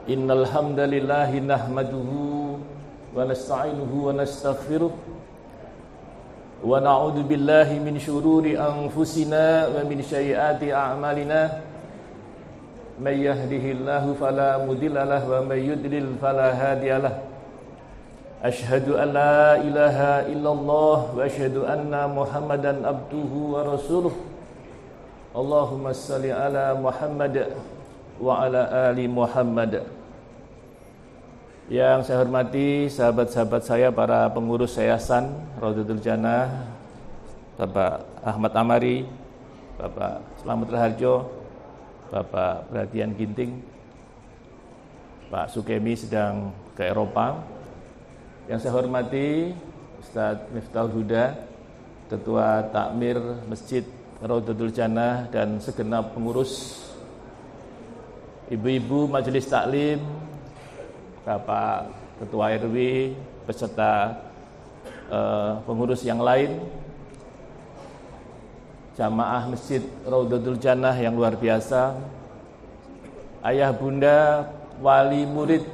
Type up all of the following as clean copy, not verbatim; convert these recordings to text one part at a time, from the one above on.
Innal hamdalillah nahmaduhu wa nasta'inuhu wa nastaghfiruh wa na'udzu billahi min shururi anfusina wa min sayyiati a'malina may yahdihillahu fala mudilla lahu wa may yudlil fala hadiyalah. Asyhadu an la ilaha illallah wa asyhadu anna Muhammadan abduhu wa rasuluh. Allahumma shalli ala Muhammad wa ala ali Muhammad. Yang saya hormati sahabat-sahabat saya, para pengurus Yayasan Raudhatul Jannah, Bapak Ahmad Amari, Bapak Slamet Raharjo, Bapak Perhatian Ginting, Pak Sukemi sedang ke Eropa. Yang saya hormati Ustadz Miftahul Huda, Ketua Takmir Masjid Raudhatul Jannah, dan segenap pengurus, ibu-ibu Majelis Taklim, Bapak Ketua RW, beserta pengurus yang lain, jamaah Masjid Raudhatul Jannah yang luar biasa, ayah bunda, wali murid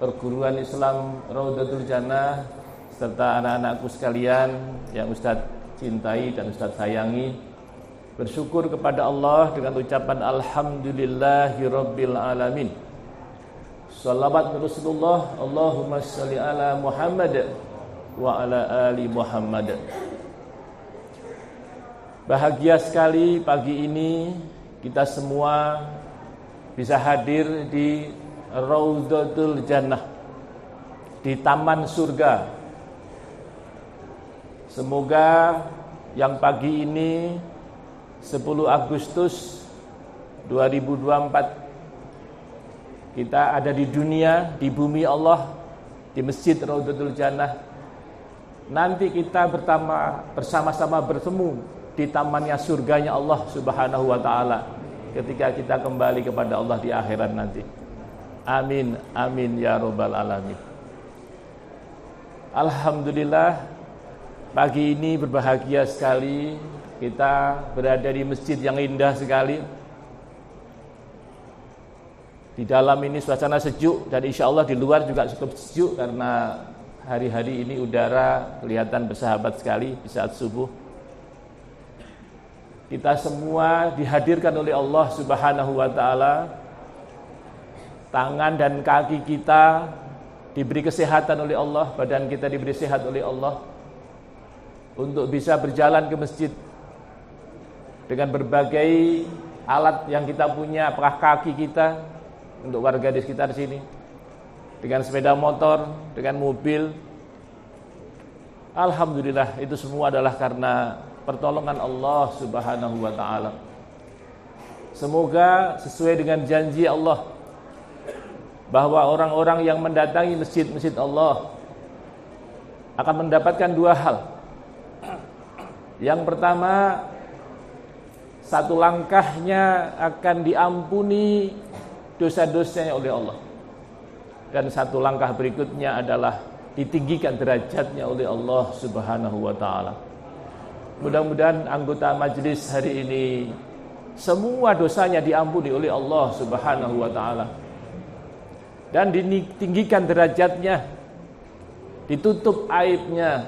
perguruan Islam Raudhatul Jannah, serta anak-anakku sekalian yang Ustadz cintai dan Ustadz sayangi, bersyukur kepada Allah dengan ucapan Alhamdulillahirabbil alamin. Salawat Rasulullah, Allahumma shalli ala Muhammad wa ala ali Muhammad. Bahagia sekali pagi ini kita semua bisa hadir di Raudhatul Jannah, di taman surga. Semoga yang pagi ini 10 Agustus 2024 kita ada di dunia, di bumi Allah, di Masjid Raudhatul Jannah. Nanti kita bersama-sama bertemu di tamannya surganya Allah Subhanahu wa taala ketika kita kembali kepada Allah di akhirat nanti. Amin amin ya rabbal alamin. Alhamdulillah, pagi ini berbahagia sekali kita berada di masjid yang indah sekali. Di dalam ini suasana sejuk, dan insya Allah di luar juga cukup sejuk karena hari-hari ini udara kelihatan bersahabat sekali di saat subuh. Kita semua dihadirkan oleh Allah Subhanahu wa taala. Tangan dan kaki kita diberi kesehatan oleh Allah, badan kita diberi sehat oleh Allah untuk bisa berjalan ke masjid dengan berbagai alat yang kita punya, apakah kaki kita untuk warga di sekitar sini, dengan sepeda motor, dengan mobil. Alhamdulillah, itu semua adalah karena pertolongan Allah Subhanahu wa taala. Semoga sesuai dengan janji Allah bahwa orang-orang yang mendatangi masjid-masjid Allah akan mendapatkan dua hal. Yang pertama, satu langkahnya akan diampuni dosa-dosanya oleh Allah, dan satu langkah berikutnya adalah ditinggikan derajatnya oleh Allah Subhanahu wa taala. Mudah-mudahan anggota majelis hari ini semua dosanya diampuni oleh Allah Subhanahu wa taala dan ditinggikan derajatnya, ditutup aibnya,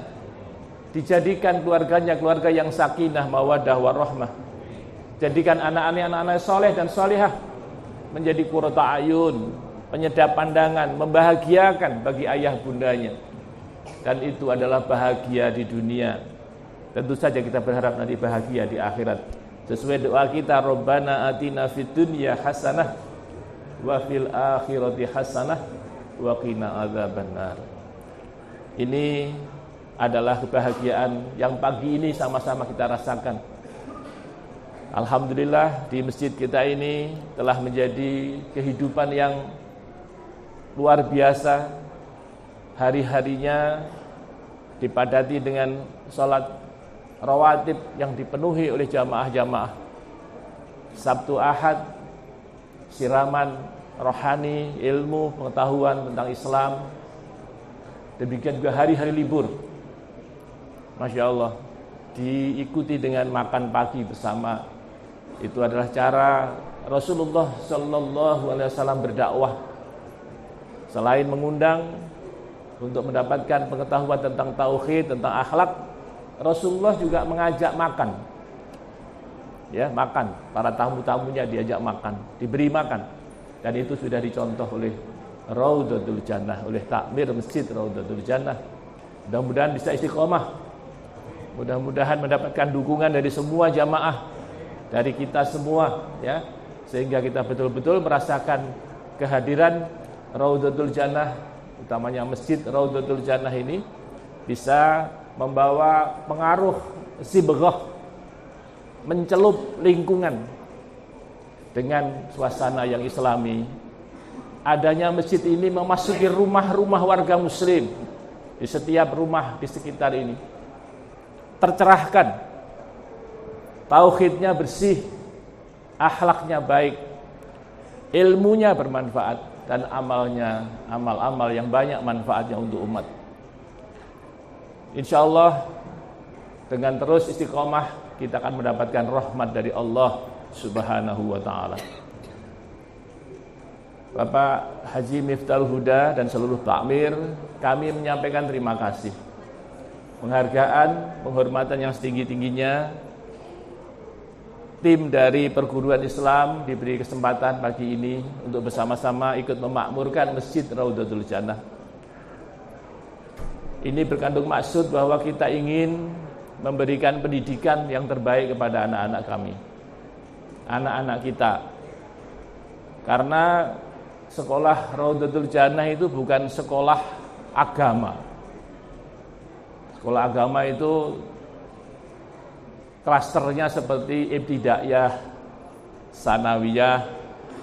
dijadikan keluarganya keluarga yang sakinah, mawaddah, warahmah. Jadikan anak-anak soleh dan solehah menjadi qurratu ayun, penyedap pandangan, membahagiakan bagi ayah bundanya. Dan itu adalah bahagia di dunia. Tentu saja kita berharap nanti bahagia di akhirat. Sesuai doa kita, Rabbana atina fid dunya hasanah wa fil akhirati hasanah wa qina adzabannar. Ini adalah kebahagiaan yang pagi ini sama-sama kita rasakan. Alhamdulillah, di masjid kita ini telah menjadi kehidupan yang luar biasa. Hari-harinya dipadati dengan sholat rawatib yang dipenuhi oleh jamaah-jamaah. Sabtu Ahad, siraman rohani, ilmu, pengetahuan tentang Islam. Demikian juga hari-hari libur. Masya Allah, diikuti dengan makan pagi bersama. Itu adalah cara Rasulullah sallallahu alaihi wasallam berdakwah, selain mengundang untuk mendapatkan pengetahuan tentang tauhid, tentang akhlak, Rasulullah juga mengajak makan. Ya, makan. Para tamu-tamunya diajak makan, diberi makan. Dan itu sudah dicontoh oleh Raudhatul Jannah, oleh takmir masjid Raudhatul Jannah. Mudah-mudahan bisa istiqomah. Mudah-mudahan mendapatkan dukungan dari semua jamaah, dari kita semua, ya, sehingga kita betul-betul merasakan kehadiran Raudhatul Jannah, utamanya masjid Raudhatul Jannah ini bisa membawa pengaruh sibrah, mencelup lingkungan dengan suasana yang islami. Adanya masjid ini memasuki rumah-rumah warga muslim, di setiap rumah di sekitar ini tercerahkan, tauhidnya bersih, akhlaknya baik, ilmunya bermanfaat, dan amalnya amal-amal yang banyak manfaatnya untuk umat. Insyaallah dengan terus istiqomah kita akan mendapatkan rahmat dari Allah Subhanahu wa taala. Bapak Haji Miftahul Huda dan seluruh takmir, kami menyampaikan terima kasih, penghargaan, penghormatan yang setinggi-tingginya. Tim dari perguruan Islam diberi kesempatan pagi ini untuk bersama-sama ikut memakmurkan Masjid Raudhatul Jannah. Ini berkandung maksud bahwa kita ingin memberikan pendidikan yang terbaik kepada anak-anak kami, anak-anak kita. Karena sekolah Raudhatul Jannah itu bukan sekolah agama. Sekolah agama itu klasternya seperti ibtidaiyah, sanawiyah,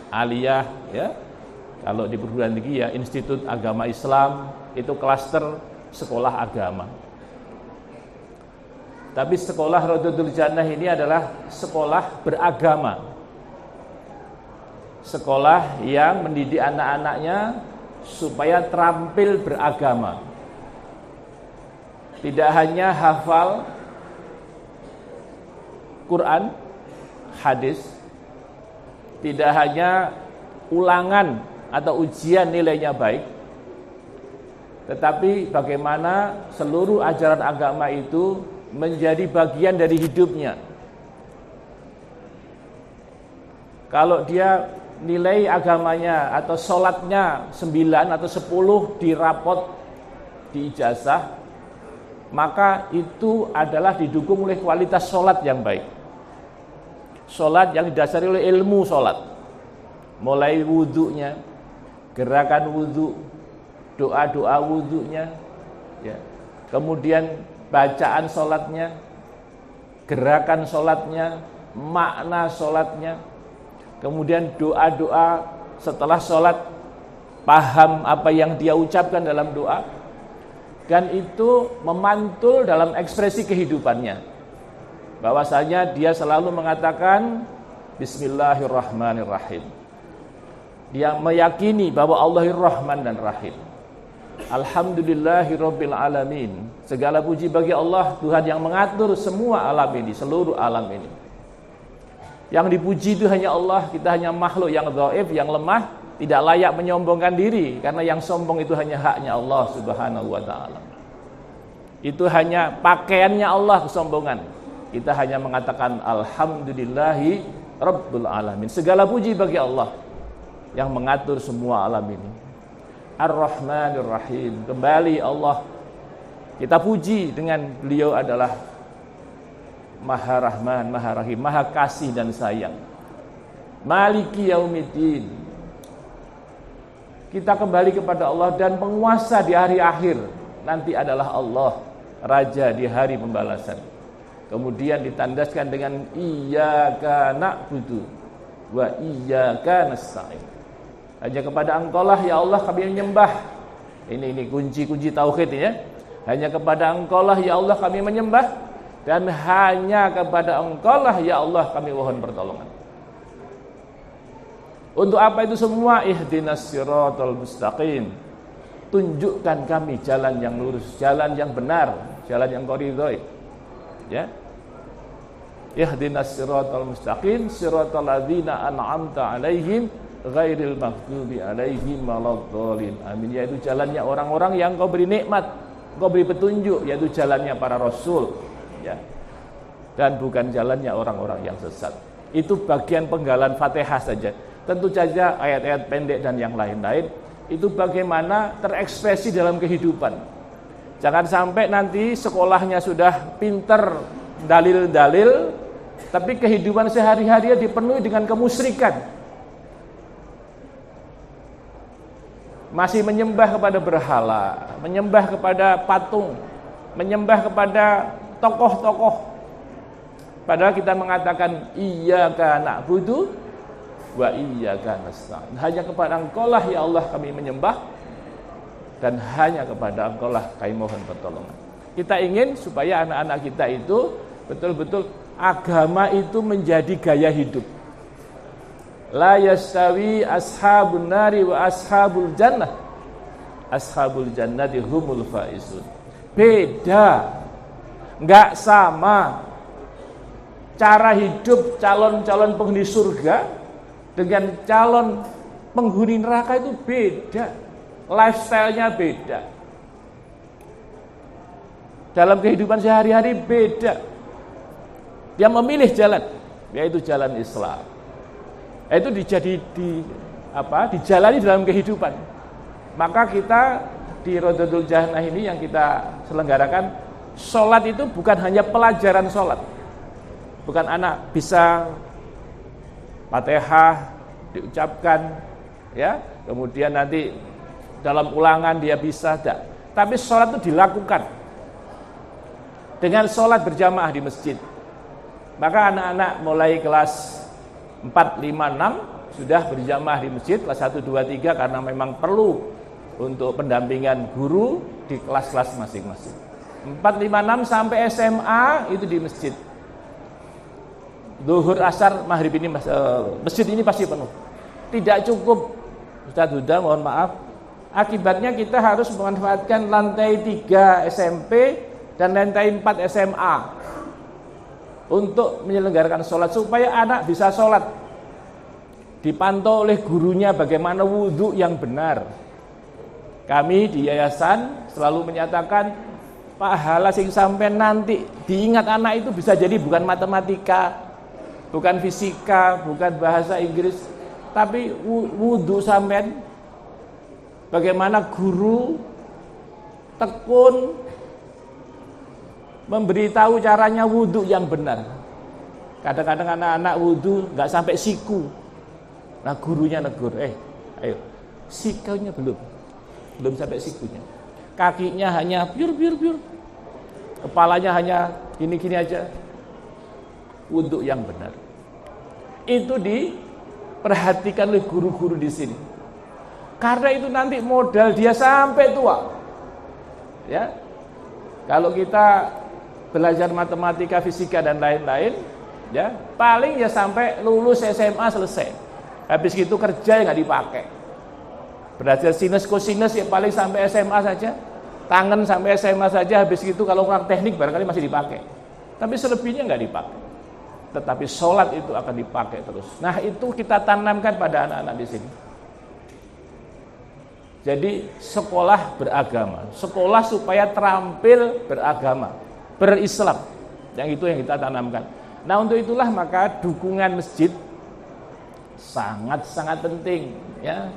aliyah, ya. Kalau di perguruan tinggi ya Institut Agama Islam, itu klaster sekolah agama. Tapi sekolah Raudhatul Jannah ini adalah sekolah beragama. Sekolah yang mendidik anak-anaknya supaya terampil beragama. Tidak hanya hafal Quran, hadis, tidak hanya ulangan atau ujian nilainya baik, tetapi bagaimana seluruh ajaran agama itu menjadi bagian dari hidupnya. Kalau dia nilai agamanya atau sholatnya 9 atau 10 di rapot, di ijazah, maka itu adalah didukung oleh kualitas sholat yang baik. Sholat yang didasari oleh ilmu sholat, mulai wudhunya, gerakan wudhu, doa-doa wudhunya, ya. Kemudian bacaan sholatnya, gerakan sholatnya, makna sholatnya, kemudian doa-doa setelah sholat, paham apa yang dia ucapkan dalam doa, dan itu memantul dalam ekspresi kehidupannya. Bahwasanya dia selalu mengatakan Bismillahirrahmanirrahim. Dia meyakini bahwa Allah Rahman dan Rahim. Alhamdulillahirabbil alamin. Segala puji bagi Allah, Tuhan yang mengatur semua alam ini, seluruh alam ini. Yang dipuji itu hanya Allah, kita hanya makhluk yang dhaif, yang lemah, tidak layak menyombongkan diri, karena yang sombong itu hanya haknya Allah Subhanahu wa taala. Itu hanya pakaiannya Allah kesombongan. Kita hanya mengatakan alhamdulillahi rabbil alamin. Segala puji bagi Allah yang mengatur semua alam ini. Ar-Rahmanir Rahim. Kembali Allah kita puji dengan beliau adalah Maha Rahman, Maha Rahim, Maha Kasih dan Sayang. Maliki Yaumiddin. Kita kembali kepada Allah, dan penguasa di hari akhir nanti adalah Allah, Raja di hari pembalasan. Kemudian ditandaskan dengan iyyaka na'budu wa iyyaka nasta'in. Hanya kepada Engkaulah ya Allah kami menyembah. Ini kunci-kunci tauhid ya. Hanya kepada Engkaulah ya Allah kami menyembah, dan hanya kepada Engkaulah ya Allah kami mohon pertolongan. Untuk apa itu semua? Ihdinas siratal mustaqim. Tunjukkan kami jalan yang lurus, jalan yang benar, jalan yang Kau ridhoi. Ya. Ihdinas siratal mustaqim siratal ladzina an'amta 'alaihim ghairil maghdubi 'alaihim waladdallin. Amin. Yaitu jalannya orang-orang yang Kau beri nikmat, Kau beri petunjuk, yaitu jalannya para rasul, ya. Dan bukan jalannya orang-orang yang sesat. Itu bagian penggalan Fatihah saja. Tentu saja ayat-ayat pendek dan yang lain-lain itu bagaimana terekspresi dalam kehidupan. Jangan sampai nanti sekolahnya sudah pinter dalil-dalil, tapi kehidupan sehari-hari dipenuhi dengan kemusyrikan. Masih menyembah kepada berhala, menyembah kepada patung, menyembah kepada tokoh-tokoh. Padahal kita mengatakan iyyaka na'budu wa iyyaka nasta'in. Hanya kepada Engkau lah ya Allah kami menyembah, dan hanya kepada Engkau lah kami mohon pertolongan. Kita ingin supaya anak-anak kita itu betul-betul agama itu menjadi gaya hidup. La yastawi ashabun nari wa ashabul jannah. Ashabul jannati humul faizun. Beda, enggak sama cara hidup calon-calon penghuni surga dengan calon penghuni neraka. Itu beda, lifestyle-nya beda, dalam kehidupan sehari-hari beda. Dia memilih jalan, yaitu jalan Islam. Itu dijalani dalam kehidupan. Maka kita di Rodotul Jannah ini yang kita selenggarakan, sholat itu bukan hanya pelajaran sholat. Bukan anak bisa Fatihah diucapkan, ya, kemudian nanti dalam ulangan dia bisa, tidak. Tapi sholat itu dilakukan dengan sholat berjamaah di masjid. Maka anak-anak mulai kelas 4, 5, 6 sudah berjamaah di masjid, kelas 1, 2, 3 karena memang perlu untuk pendampingan guru di kelas-kelas masing-masing. 4, 5, 6 sampai SMA itu di masjid. Zuhur, asar, maghrib ini masjid ini pasti penuh. Tidak cukup, Ustaz Huda mohon maaf. Akibatnya kita harus memanfaatkan lantai 3 SMP dan lantai 4 SMA untuk menyelenggarakan sholat supaya anak bisa sholat. Dipantau oleh gurunya bagaimana wudhu yang benar. Kami di yayasan selalu menyatakan pahala sing sampai nanti diingat anak itu bisa jadi bukan matematika, bukan fisika, bukan bahasa Inggris, tapi wudhu sampean. Bagaimana guru tekun memberitahu caranya wudhu yang benar. Kadang-kadang anak-anak wudhu nggak sampai siku. Nah gurunya negur, ayo sikunya belum sampai sikunya. Kakinya hanya biur. Kepalanya hanya gini-gini aja. Wudhu yang benar. Itu diperhatikan oleh guru-guru di sini. Karena itu nanti modal dia sampai tua. Ya. Kalau kita belajar matematika, fisika dan lain-lain, ya paling ya sampai lulus SMA selesai. Habis itu kerja ya nggak dipakai. Belajar sinus kosinus ya paling sampai SMA saja. Tangan sampai SMA saja. Habis itu kalau kurang teknik barangkali masih dipakai. Tapi selebihnya nggak dipakai. Tetapi sholat itu akan dipakai terus. Nah itu kita tanamkan pada anak-anak di sini. Jadi sekolah beragama, sekolah supaya terampil beragama, berislam. Yang itu yang kita tanamkan. Nah untuk itulah maka dukungan masjid sangat-sangat penting, ya.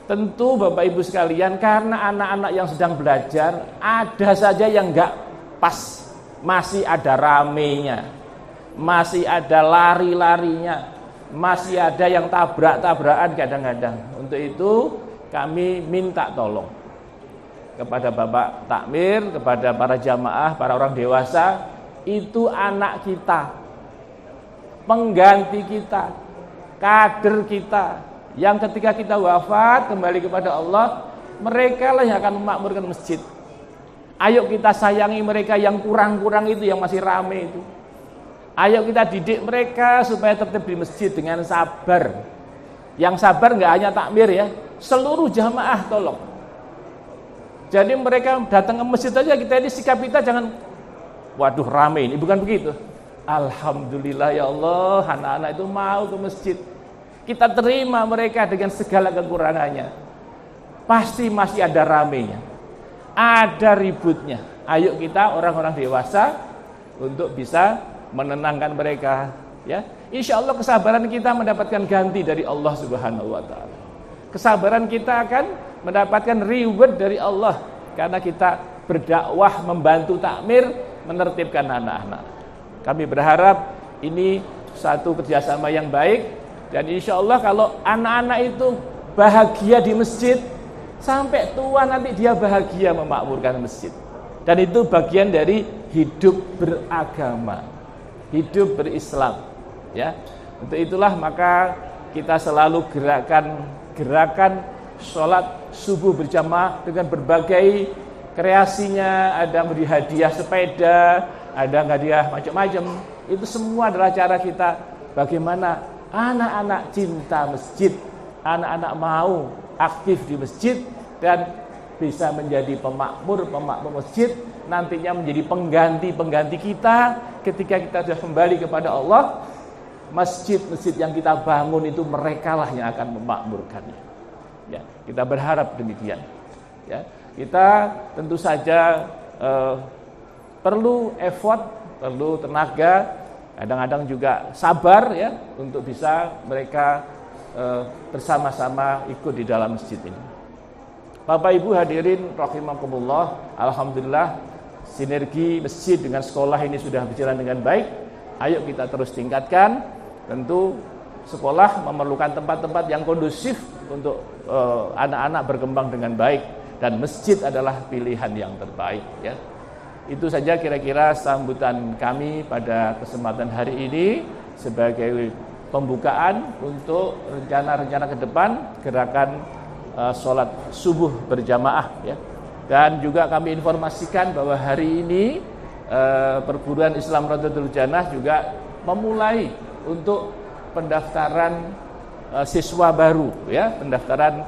Tentu Bapak Ibu sekalian, karena anak-anak yang sedang belajar ada saja yang enggak pas, masih ada ramenya, masih ada lari-larinya, masih ada yang tabrak-tabrakan kadang-kadang. Untuk itu kami minta tolong kepada Bapak Takmir, kepada para jamaah, para orang dewasa, itu anak kita, pengganti kita, kader kita, yang ketika kita wafat kembali kepada Allah, mereka lah yang akan memakmurkan masjid. Ayo kita sayangi mereka yang kurang-kurang itu, yang masih rame itu. Ayo kita didik mereka supaya tetap di masjid dengan sabar. Yang sabar nggak hanya takmir ya, seluruh jamaah tolong. Jadi mereka datang ke masjid aja, kita ini sikap kita jangan, waduh rame ini, bukan begitu. Alhamdulillah ya Allah, anak-anak itu mau ke masjid. Kita terima mereka dengan segala kekurangannya. Pasti masih ada ramenya, ada ributnya. Ayo kita orang-orang dewasa untuk bisa menenangkan mereka, ya. Insya Allah kesabaran kita mendapatkan ganti dari Allah Subhanahu wa taala. Kesabaran kita akan mendapatkan reward dari Allah karena kita berdakwah, membantu takmir, menertibkan anak-anak. Kami berharap ini satu kerjasama yang baik, dan insya Allah kalau anak-anak itu bahagia di masjid, sampai tua nanti dia bahagia memakmurkan masjid. Dan itu bagian dari hidup beragama, hidup berislam. Ya, untuk itulah maka kita selalu gerakan sholat subuh berjamaah dengan berbagai kreasinya. Ada beri hadiah sepeda, ada hadiah macam-macam. Itu semua adalah cara kita bagaimana anak-anak cinta masjid, anak-anak mau aktif di masjid dan bisa menjadi pemakmur masjid, nantinya menjadi pengganti kita ketika kita sudah kembali kepada Allah. Masjid-masjid yang kita bangun itu merekalah yang akan memakmurkannya. Ya, kita berharap demikian. Ya, kita tentu saja perlu effort, perlu tenaga, kadang-kadang juga sabar ya untuk bisa mereka bersama-sama ikut di dalam masjid ini. Bapak Ibu hadirin rahimakumullah, alhamdulillah sinergi masjid dengan sekolah ini sudah berjalan dengan baik. Ayo kita terus tingkatkan. Tentu sekolah memerlukan tempat-tempat yang kondusif untuk anak-anak berkembang dengan baik, dan masjid adalah pilihan yang terbaik ya. Itu saja kira-kira sambutan kami pada kesempatan hari ini sebagai pembukaan untuk rencana-rencana ke depan gerakan sholat subuh berjamaah ya. Dan juga kami informasikan bahwa hari ini Perguruan Islam Rawdatul Jannah juga memulai untuk pendaftaran siswa baru ya, pendaftaran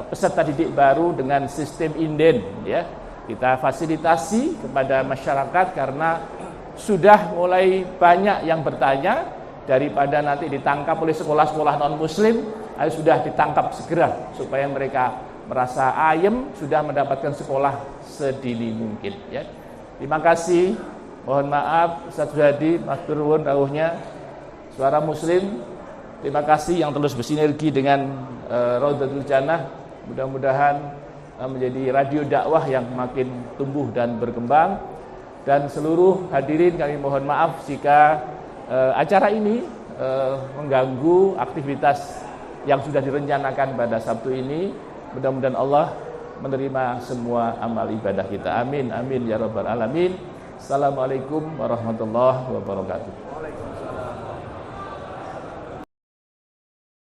peserta didik baru dengan sistem inden ya. Kita fasilitasi kepada masyarakat karena sudah mulai banyak yang bertanya, daripada nanti ditangkap oleh sekolah-sekolah non-muslim, ayo sudah ditangkap segera supaya mereka merasa ayem sudah mendapatkan sekolah sedini mungkin ya. Terima kasih. Mohon maaf Ustaz Hadi, Mas Turwun rawuhnya Suara Muslim. Terima kasih yang terus bersinergi dengan Rawdatul Jannah. Mudah-mudahan menjadi radio dakwah yang makin tumbuh dan berkembang. Dan seluruh hadirin kami mohon maaf jika acara ini mengganggu aktivitas yang sudah direncanakan pada Sabtu ini. Mudah-mudahan Allah menerima semua amal ibadah kita. Amin, amin ya rabbal alamin. Assalamualaikum warahmatullahi wabarakatuh.